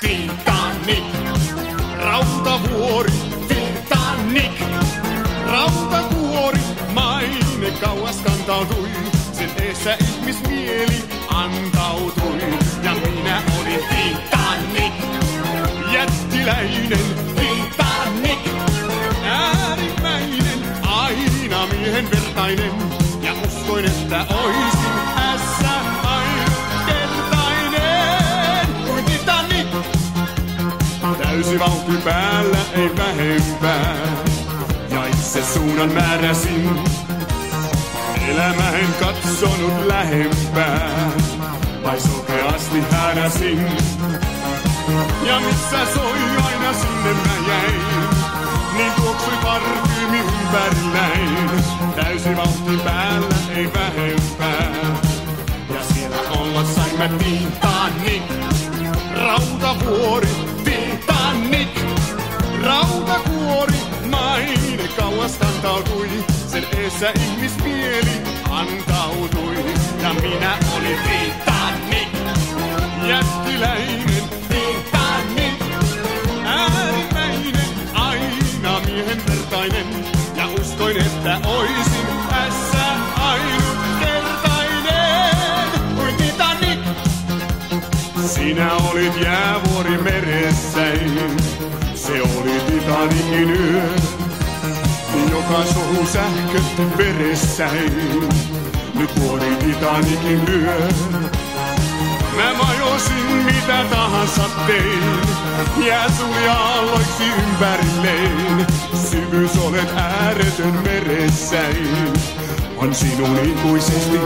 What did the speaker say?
Titanic, rautavuori, Titanic, rautakuori, maine kauas kantautui, sen eessä ihmismieli antautui. Ja minä olin Titanic, jättiläinen Titanic, äärimmäinen, aina miehen vertainen, ja uskoin, että oisin ässä ainutkertainen kuin Titanic. Täysi vauhti päällä, ei vähempää, ja itse suunnan määräsin. Elämä en katsonut lähempää, vai sokeasti hädäsin. Ja missä soi aina sinne mä jäin, niin tuoksui parfyymi ympärilläin. Täysi vauhti päällä, ei vähempää, ja siellä olla sain mä Titanic, rautavuori, Titanic, rautakuori, maine kauas kantautui, sen eessä ihmismieli antautui. Ja minä olin Titanic, jättiläinen Titanic, äärimmäinen, aina miehen vertainen, ja uskoin, että oisin ässä ainutkertainen kuin Titanic. Sinä olit jäävuori meressäin, se oli Titanicin yö, joka sohu sähköt veressäin. Nyt vuori Titanicin lyö. Mä majosin mitä tahansa tein, jää suli aalloiksi ympärilleen. Syvyys olet ääretön meressäin, on sinun ikuisesti